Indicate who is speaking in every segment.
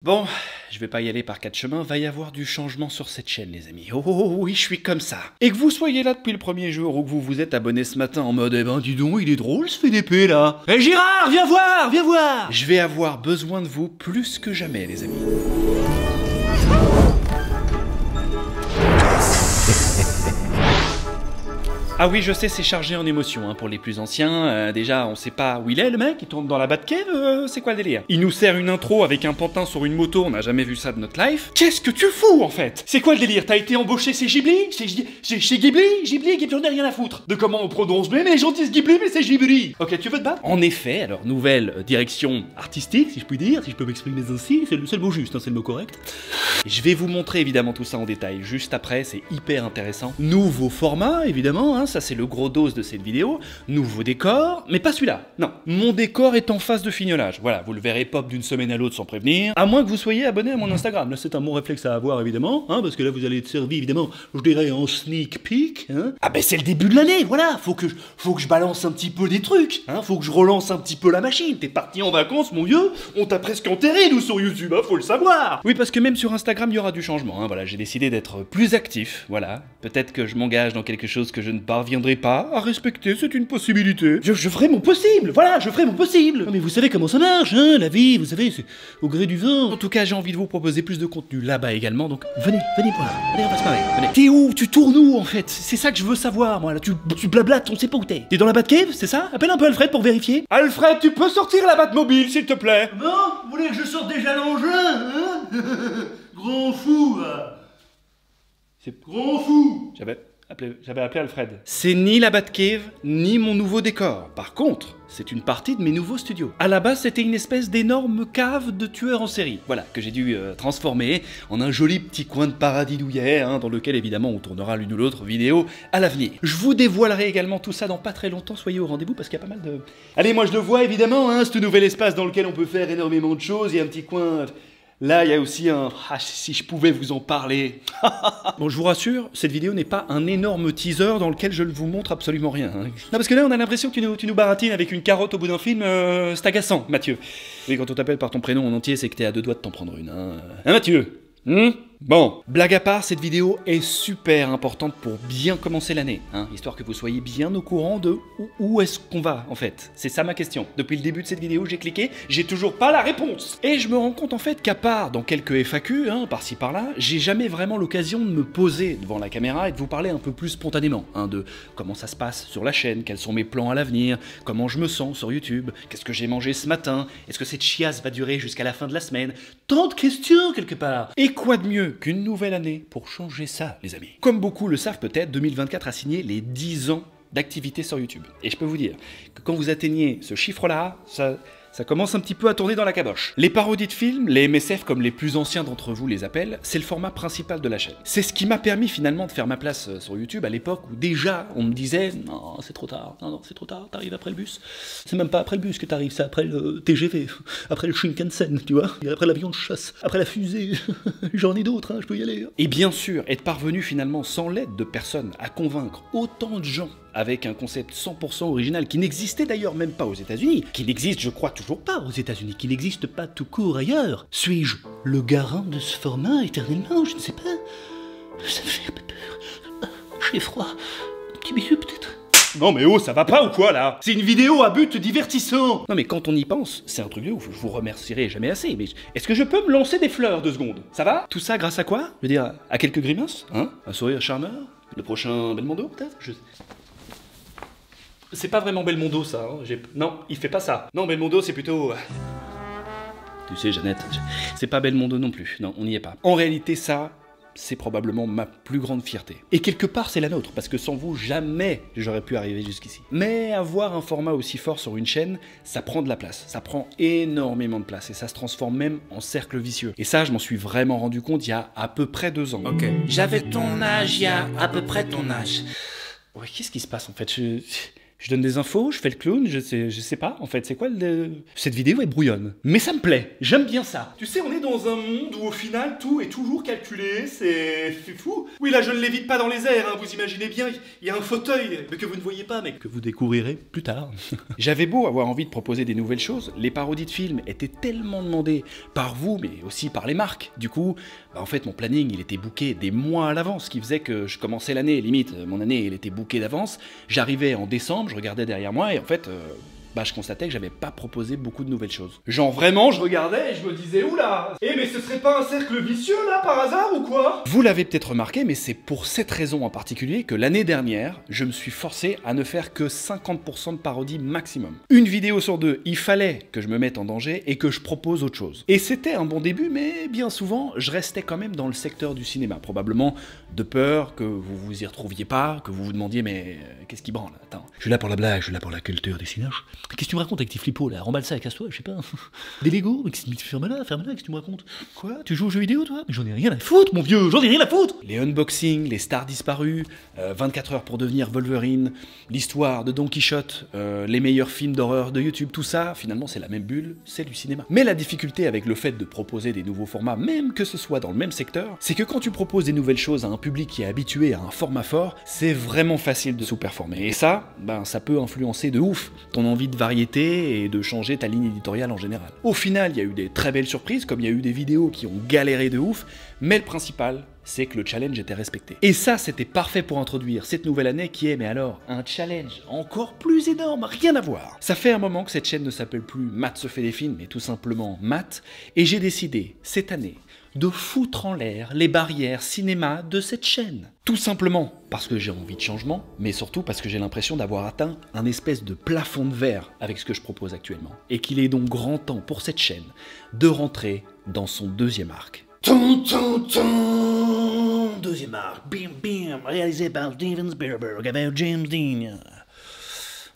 Speaker 1: Bon, je vais pas y aller par quatre chemins, va y avoir du changement sur cette chaîne les amis. Oh oui, je suis comme ça. Et que vous soyez là depuis le premier jour ou que vous vous êtes abonné ce matin en mode eh ben dis donc, il est drôle ce FDP là. Eh Girard, viens voir, viens voir. Je vais avoir besoin de vous plus que jamais les amis. Ah oui, je sais, c'est chargé en émotions hein, pour les plus anciens. Déjà, on sait pas où il est, le mec, il tourne dans la Batcave, c'est quoi le délire? Il nous sert une intro avec un pantin sur une moto, on n'a jamais vu ça de notre life. Qu'est-ce que tu fous, en fait? C'est quoi le délire? T'as été embauché chez Ghibli? Chez Ghibli? Ghibli, j'en ai rien à foutre. De comment on prononce, mais gentil ce Ghibli, mais c'est Ghibli. Ok, tu veux te battre? En effet, alors, nouvelle direction artistique, si je puis dire, si je peux m'exprimer ainsi, c'est le mot juste, hein, c'est le mot correct. Et je vais vous montrer évidemment tout ça en détail juste après, c'est hyper intéressant. Nouveau format, évidemment, hein, ça c'est le gros dos de cette vidéo. Nouveau décor, mais pas celui-là. Non, mon décor est en phase de fignolage. Voilà, vous le verrez pop d'une semaine à l'autre sans prévenir. À moins que vous soyez abonné à mon Instagram. Là, c'est un bon réflexe à avoir, évidemment, hein, parce que là, vous allez être servi, évidemment, je dirais en sneak peek. Hein. Ah ben, c'est le début de l'année, voilà. Faut que je balance un petit peu des trucs. Hein, faut que je relance un petit peu la machine. T'es parti en vacances, mon vieux. On t'a presque enterré, nous, sur YouTube, hein, faut le savoir. Oui, parce que même sur Instagram, il y aura du changement. Hein, voilà, j'ai décidé d'être plus actif. Voilà. Peut-être que je m'engage dans quelque chose que je ne parviendrai pas à respecter, c'est une possibilité. Je ferai mon possible, voilà, je ferai mon possible. Non mais vous savez comment ça marche, hein, la vie, vous savez, c'est au gré du vent. En tout cas, j'ai envie de vous proposer plus de contenu là-bas également, donc venez voir, allez, on va se marrer, venez. T'es où? Tu tournes où, en fait? C'est ça que je veux savoir, moi, là, tu blablates, on sait pas où t'es. T'es dans la Batcave, c'est ça? Appelle un peu Alfred pour vérifier. Alfred, tu peux sortir la Batmobile, s'il te plaît?
Speaker 2: Non, vous voulez que je sorte déjà l'engin, hein? Grand fou, là.
Speaker 1: C'est
Speaker 2: grand fou.
Speaker 1: J'avais appelé Alfred. C'est ni la Batcave, ni mon nouveau décor. Par contre, c'est une partie de mes nouveaux studios. À la base, c'était une espèce d'énorme cave de tueurs en série. Voilà, que j'ai dû transformer en un joli petit coin de paradis douillet, hein, dans lequel évidemment on tournera l'une ou l'autre vidéo à l'avenir. Je vous dévoilerai également tout ça dans pas très longtemps, soyez au rendez-vous parce qu'il y a pas mal de... Allez, moi je le vois évidemment, hein, ce nouvel espace dans lequel on peut faire énormément de choses, il y a un petit coin... Là, il y a aussi un... Ah, si je pouvais vous en parler. Bon, je vous rassure, cette vidéo n'est pas un énorme teaser dans lequel je ne vous montre absolument rien. Hein. Non, parce que là, on a l'impression que tu nous baratines avec une carotte au bout d'un film. C'est agaçant, Mathieu. Oui, quand on t'appelle par ton prénom en entier, c'est que t'es à deux doigts de t'en prendre une. Hein, Mathieu? Bon, blague à part, cette vidéo est super importante pour bien commencer l'année, hein, histoire que vous soyez bien au courant de où est-ce qu'on va, en fait. C'est ça ma question. Depuis le début de cette vidéo, j'ai cliqué, j'ai toujours pas la réponse. Et je me rends compte, en fait, qu'à part dans quelques FAQ, hein, par-ci par-là, j'ai jamais vraiment l'occasion de me poser devant la caméra et de vous parler un peu plus spontanément, hein, de comment ça se passe sur la chaîne, quels sont mes plans à l'avenir, comment je me sens sur YouTube, qu'est-ce que j'ai mangé ce matin, est-ce que cette chiasse va durer jusqu'à la fin de la semaine. Tant de questions, quelque part. Et quoi de mieux qu'une nouvelle année pour changer ça, les amis? Comme beaucoup le savent peut-être, 2024 a signé les 10 ans d'activité sur YouTube. Et je peux vous dire que quand vous atteignez ce chiffre-là, ça commence un petit peu à tourner dans la caboche. Les parodies de films, les MSF comme les plus anciens d'entre vous les appellent, c'est le format principal de la chaîne. C'est ce qui m'a permis finalement de faire ma place sur YouTube à l'époque où déjà on me disait « Non, c'est trop tard, non, c'est trop tard, t'arrives après le bus. » C'est même pas après le bus que t'arrives, c'est après le TGV, après le Shinkansen, tu vois, et après l'avion de chasse, après la fusée, j'en ai d'autres, hein, je peux y aller. Et bien sûr, être parvenu finalement sans l'aide de personne à convaincre autant de gens avec un concept 100% original qui n'existait d'ailleurs même pas aux États-Unis, qui n'existe, je crois, toujours pas aux États-Unis, qui n'existe pas tout court ailleurs. Suis-je le garant de ce format éternellement? Je ne sais pas. Ça me fait un peu peur. J'ai froid. Un petit bisou peut-être? Non mais oh, ça va pas ou quoi là? C'est une vidéo à but divertissant. Non mais quand on y pense, c'est un truc de ouf, je vous remercierai jamais assez, mais est-ce que je peux me lancer des fleurs 2 secondes? Ça va? Tout ça grâce à quoi? Je veux dire, à quelques grimaces? Hein? Un sourire charmeur? Le prochain Belmondo peut-être? C'est pas vraiment Belmondo ça, hein. Non, il fait pas ça. Non, Belmondo c'est plutôt... Tu sais Jeannette, c'est pas Belmondo non plus, non, on n'y est pas. En réalité ça, c'est probablement ma plus grande fierté. Et quelque part c'est la nôtre, parce que sans vous, jamais j'aurais pu arriver jusqu'ici. Mais avoir un format aussi fort sur une chaîne, ça prend de la place, ça prend énormément de place, et ça se transforme même en cercle vicieux. Et ça, je m'en suis vraiment rendu compte il y a à peu près 2 ans.
Speaker 2: Ok. J'avais ton âge, il y a à peu près ton âge.
Speaker 1: Ouais, qu'est-ce qui se passe en fait? Je donne des infos, je fais le clown, je sais pas, en fait, c'est quoi cette vidéo est brouillonne. Mais ça me plaît, j'aime bien ça. Tu sais, on est dans un monde où au final, tout est toujours calculé, c'est fou. Oui, là, je ne l'évite pas dans les airs, hein, vous imaginez bien, il y a un fauteuil, mais que vous ne voyez pas, mais que vous découvrirez plus tard. J'avais beau avoir envie de proposer des nouvelles choses, les parodies de films étaient tellement demandées par vous, mais aussi par les marques. Du coup, en fait, mon planning, il était booké des mois à l'avance, ce qui faisait que je commençais l'année, limite, mon année, elle était bookée d'avance. J'arrivais en décembre, je regardais derrière moi, et en fait, je constatais que j'avais pas proposé beaucoup de nouvelles choses. Genre vraiment, je regardais et je me disais, oula, mais ce serait pas un cercle vicieux là, par hasard ou quoi? Vous l'avez peut-être remarqué, mais c'est pour cette raison en particulier que l'année dernière, je me suis forcé à ne faire que 50% de parodies maximum. Une vidéo sur deux, il fallait que je me mette en danger et que je propose autre chose. Et c'était un bon début, mais bien souvent, je restais quand même dans le secteur du cinéma, probablement de peur que vous vous y retrouviez pas, que vous vous demandiez, mais qu'est-ce qui branle? Attends, je suis là pour la blague, je suis là pour la culture des cinoches. Qu'est-ce que tu me racontes avec tes flippos là? Remballe ça, casse-toi, je sais pas. Des Legos? Mais ferme-la, qu'est-ce que tu me racontes? Quoi? Tu joues aux jeux vidéo toi? Mais j'en ai rien à foutre, mon vieux, j'en ai rien à foutre! Les unboxings, les stars disparues, 24 heures pour devenir Wolverine, l'histoire de Don Quichotte, les meilleurs films d'horreur de YouTube, tout ça, finalement c'est la même bulle, c'est du cinéma. Mais la difficulté avec le fait de proposer des nouveaux formats, même que ce soit dans le même secteur, c'est que quand tu proposes des nouvelles choses à un public qui est habitué à un format fort, c'est vraiment facile de sous-performer. Et ça, ça peut influencer de ouf ton envie de variété et de changer ta ligne éditoriale en général. Au final, il y a eu des très belles surprises, comme il y a eu des vidéos qui ont galéré de ouf, mais le principal, c'est que le challenge était respecté. Et ça, c'était parfait pour introduire cette nouvelle année qui est, mais alors, un challenge encore plus énorme, rien à voir. Ça fait un moment que cette chaîne ne s'appelle plus Matt se fait des films, mais tout simplement Matt, et j'ai décidé, cette année, de foutre en l'air les barrières cinéma de cette chaîne. Tout simplement parce que j'ai envie de changement, mais surtout parce que j'ai l'impression d'avoir atteint un espèce de plafond de verre avec ce que je propose actuellement. Et qu'il est donc grand temps pour cette chaîne de rentrer dans son deuxième arc. Deuxième arc, bim bim, réalisé par Steven Spielberg avec James Dean.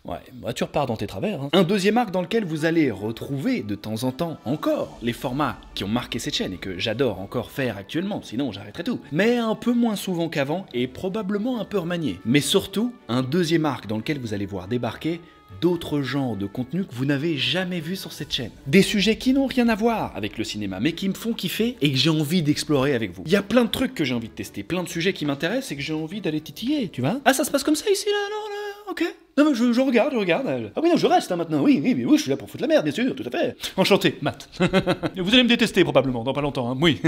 Speaker 1: Ouais, tu repars dans tes travers. Hein. Un deuxième arc dans lequel vous allez retrouver de temps en temps encore les formats qui ont marqué cette chaîne et que j'adore encore faire actuellement, sinon j'arrêterai tout. Mais un peu moins souvent qu'avant et probablement un peu remanié. Mais surtout, un deuxième arc dans lequel vous allez voir débarquer d'autres genres de contenus que vous n'avez jamais vus sur cette chaîne. Des sujets qui n'ont rien à voir avec le cinéma, mais qui me font kiffer et que j'ai envie d'explorer avec vous. Il y a plein de trucs que j'ai envie de tester, plein de sujets qui m'intéressent et que j'ai envie d'aller titiller, tu vois. Ah, ça se passe comme ça ici, là, alors, là, ok. Non, mais je regarde. Ah oui, non, je reste hein, maintenant, oui, je suis là pour foutre la merde, bien sûr, tout à fait. Enchanté, Matt. Vous allez me détester probablement, dans pas longtemps, hein, oui.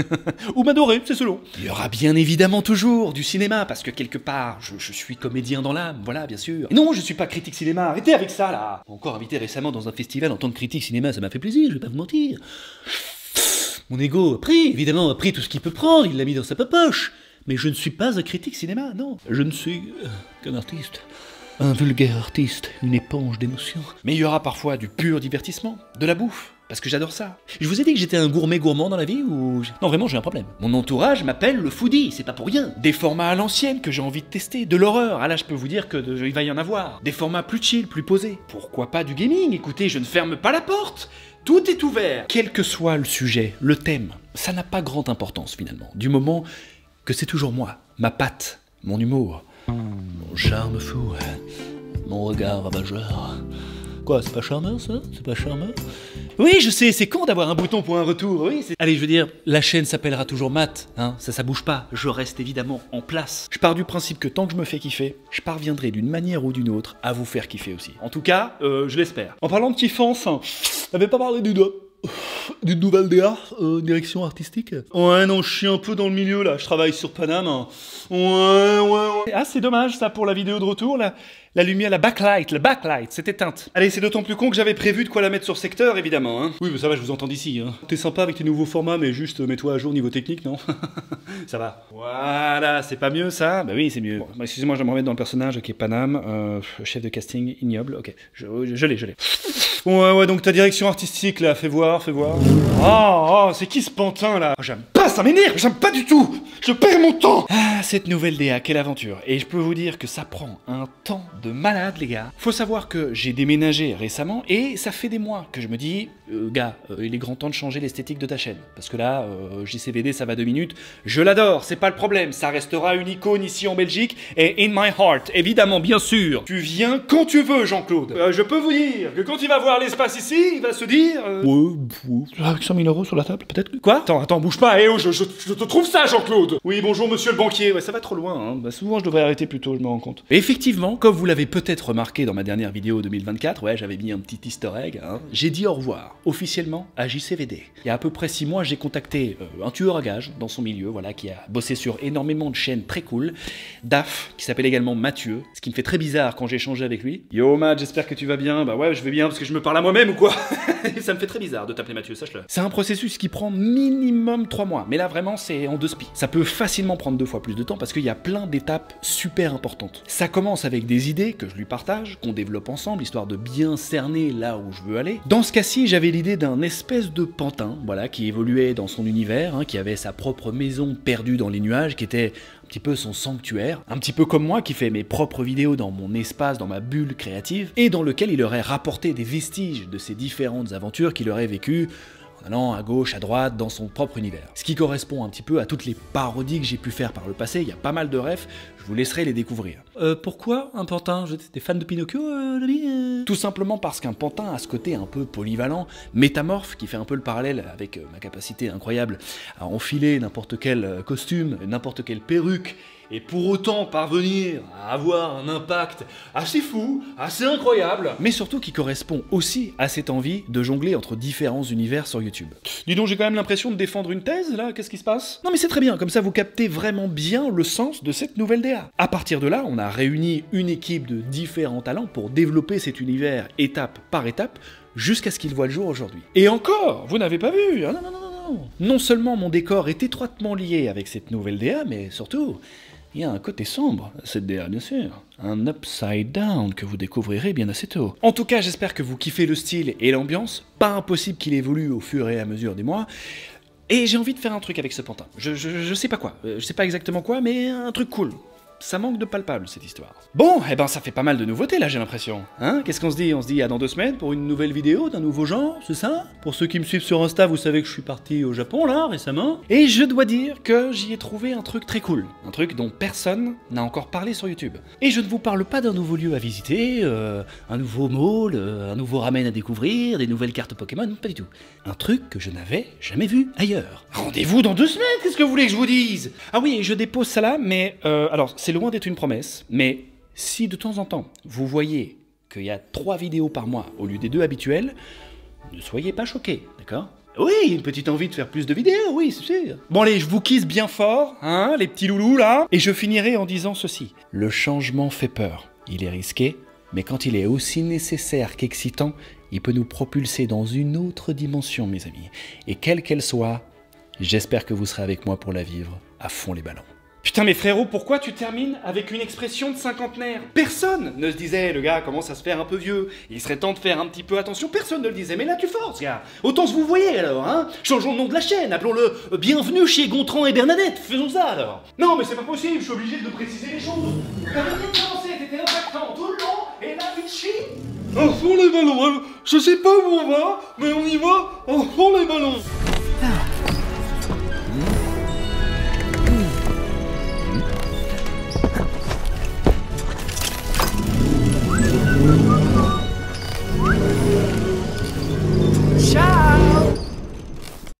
Speaker 1: Ou m'adorer, c'est selon. Il y aura bien évidemment toujours du cinéma, parce que quelque part, je suis comédien dans l'âme, voilà, bien sûr. Et non, je suis pas critique cinéma, arrêtez avec ça, là. Encore invité récemment dans un festival en tant que critique cinéma, ça m'a fait plaisir, je vais pas vous mentir. Mon ego a pris tout ce qu'il peut prendre, il l'a mis dans sa poche. Mais je ne suis pas un critique cinéma, non. Je ne suis qu'un artiste. Un vulgaire artiste, une éponge d'émotions. Mais il y aura parfois du pur divertissement, de la bouffe, parce que j'adore ça. Je vous ai dit que j'étais un gourmet gourmand dans la vie ou... Non, vraiment, j'ai un problème. Mon entourage m'appelle le foodie, c'est pas pour rien. Des formats à l'ancienne que j'ai envie de tester, de l'horreur, ah là je peux vous dire qu'il va y en avoir. Des formats plus chill, plus posés. Pourquoi pas du gaming? Écoutez, je ne ferme pas la porte. Tout est ouvert. Quel que soit le sujet, le thème, ça n'a pas grande importance finalement. Du moment que c'est toujours moi, ma patte, mon humour, mon charme fou, mon regard ravageur. Quoi, c'est pas charmeur ça? C'est pas charmeur? Oui, je sais, c'est con d'avoir un bouton pour un retour, oui. Allez, je veux dire, la chaîne s'appellera toujours Matt, hein, ça bouge pas. Je reste évidemment en place. Je pars du principe que tant que je me fais kiffer, je parviendrai d'une manière ou d'une autre à vous faire kiffer aussi. En tout cas, je l'espère. En parlant de kiffance, t'avais pas parlé d'une nouvelle DA, direction artistique? Ouais, non, je suis un peu dans le milieu là, je travaille sur Paname. Ouais. Ah, c'est dommage ça pour la vidéo de retour, la lumière, la backlight, c'est éteinte. Allez, c'est d'autant plus con que j'avais prévu de quoi la mettre sur secteur, évidemment, hein. Oui, mais ça va, je vous entends d'ici, hein. T'es sympa avec tes nouveaux formats, mais juste mets-toi à jour niveau technique, non? Ça va. Voilà, c'est pas mieux ça? Bah oui, c'est mieux. Bon, excusez-moi, je vais me remettre dans le personnage, ok, Paname, chef de casting ignoble, ok, je l'ai. Ouais, donc ta direction artistique là, fais voir. Oh, c'est qui ce pantin là? Oh, j'aime pas, ça m'énerve, j'aime pas du tout. Je perds mon temps. Ah, cette nouvelle DA, quelle aventure. Et je peux vous dire que ça prend un temps de malade les gars. Faut savoir que j'ai déménagé récemment et ça fait des mois que je me dis, Gars, il est grand temps de changer l'esthétique de ta chaîne. Parce que là, JCVD, ça va 2 minutes. Je l'adore, c'est pas le problème. Ça restera une icône ici en Belgique et in my heart, évidemment, bien sûr. Tu viens quand tu veux, Jean-Claude. Je peux vous dire que quand il va voir l'espace ici, il va se dire... avec 100 000 € sur la table, peut-être. Quoi? Attends, bouge pas. Eh oh, je te trouve ça, Jean-Claude. Oui, bonjour, monsieur le banquier. Ouais, ça va trop loin, hein. Bah, souvent, je devrais arrêter plus tôt, je me rends compte. Et effectivement, comme vous l'avez peut-être remarqué dans ma dernière vidéo 2024, ouais, j'avais mis un petit easter egg, hein, j'ai dit au revoir, officiellement, à JCVD. Il y a à peu près 6 mois, j'ai contacté un tueur à gages dans son milieu, voilà, qui a bossé sur énormément de chaînes très cool, Daf, qui s'appelle également Mathieu, ce qui me fait très bizarre quand j'ai échangé avec lui. Yo Matt, j'espère que tu vas bien. Bah ouais, je vais bien parce que je me parle à moi-même ou quoi. Ça me fait très bizarre de t'appeler Mathieu, sache-le. C'est un processus qui prend minimum 3 mois, mais là vraiment c'est en 2 spi. Ça peut facilement prendre 2 fois plus de temps parce qu'il y a plein d'étapes super importantes. Ça commence avec des idées que je lui partage, qu'on développe ensemble, histoire de bien cerner là où je veux aller. Dans ce cas-ci, j'avais l'idée d'un espèce de pantin, voilà, qui évoluait dans son univers, hein, qui avait sa propre maison perdue dans les nuages, qui était un petit peu son sanctuaire, un petit peu comme moi qui fais mes propres vidéos dans mon espace, dans ma bulle créative, et dans lequel il aurait rapporté des vestiges de ces différentes aventures qu'il aurait vécues en allant à gauche, à droite, dans son propre univers. Ce qui correspond un petit peu à toutes les parodies que j'ai pu faire par le passé, il y a pas mal de refs, je vous laisserai les découvrir. Pourquoi un pantin? T'es fan de Pinocchio, l'ami? Tout simplement parce qu'un pantin a ce côté un peu polyvalent, métamorphe, qui fait un peu le parallèle avec ma capacité incroyable à enfiler n'importe quel costume, n'importe quelle perruque, et pour autant parvenir à avoir un impact assez fou, assez incroyable, mais surtout qui correspond aussi à cette envie de jongler entre différents univers sur YouTube. Dis donc, j'ai quand même l'impression de défendre une thèse, là, qu'est-ce qui se passe? Non mais c'est très bien, comme ça vous captez vraiment bien le sens de cette nouvelle DA. À partir de là, on a réuni une équipe de différents talents pour développer cet univers étape par étape, jusqu'à ce qu'il voit le jour aujourd'hui. Et encore, vous n'avez pas vu, hein, non. Non seulement mon décor est étroitement lié avec cette nouvelle DA, mais surtout... il y a un côté sombre à cette DA, bien sûr. Un upside down que vous découvrirez bien assez tôt. En tout cas, j'espère que vous kiffez le style et l'ambiance. Pas impossible qu'il évolue au fur et à mesure des mois. Et j'ai envie de faire un truc avec ce pantin. Je sais pas quoi. Je sais pas exactement quoi, mais un truc cool. Ça manque de palpable, cette histoire. Bon, eh ben ça fait pas mal de nouveautés là, j'ai l'impression. Hein? Qu'est-ce qu'on se dit? On se dit à dans 2 semaines pour une nouvelle vidéo d'un nouveau genre, c'est ça? Pour ceux qui me suivent sur Insta, vous savez que je suis parti au Japon là, récemment. Et je dois dire que j'y ai trouvé un truc très cool. Un truc dont personne n'a encore parlé sur YouTube. Et je ne vous parle pas d'un nouveau lieu à visiter, un nouveau mall, un nouveau ramen à découvrir, des nouvelles cartes Pokémon, pas du tout. Un truc que je n'avais jamais vu ailleurs. Rendez-vous dans 2 semaines, qu'est-ce que vous voulez que je vous dise? Ah oui, je dépose ça là, mais alors... c'est loin d'être une promesse, mais si de temps en temps, vous voyez qu'il y a 3 vidéos par mois au lieu des 2 habituelles, ne soyez pas choqués, d'accord? Oui, une petite envie de faire plus de vidéos, oui, c'est sûr. Bon allez, je vous kiss bien fort, hein, les petits loulous là, et je finirai en disant ceci. Le changement fait peur, il est risqué, mais quand il est aussi nécessaire qu'excitant, il peut nous propulser dans une autre dimension, mes amis. Et quelle qu'elle soit, j'espère que vous serez avec moi pour la vivre à fond les ballons. Putain mais frérot, pourquoi tu termines avec une expression de cinquantenaire? Personne ne se disait, le gars commence à se faire un peu vieux, il serait temps de faire un petit peu attention, personne ne le disait, mais là tu forces gars. Autant se vous voyez alors, hein? Changeons le nom de la chaîne, appelons-le Bienvenue chez Gontran et Bernadette, faisons ça alors. Non mais c'est pas possible, je suis obligé de préciser les choses. T'avais bien commencé, t'étais impactant tout le long, et là Vichy. À fond les ballons, je sais pas où on va, mais on y va, à fond les ballons.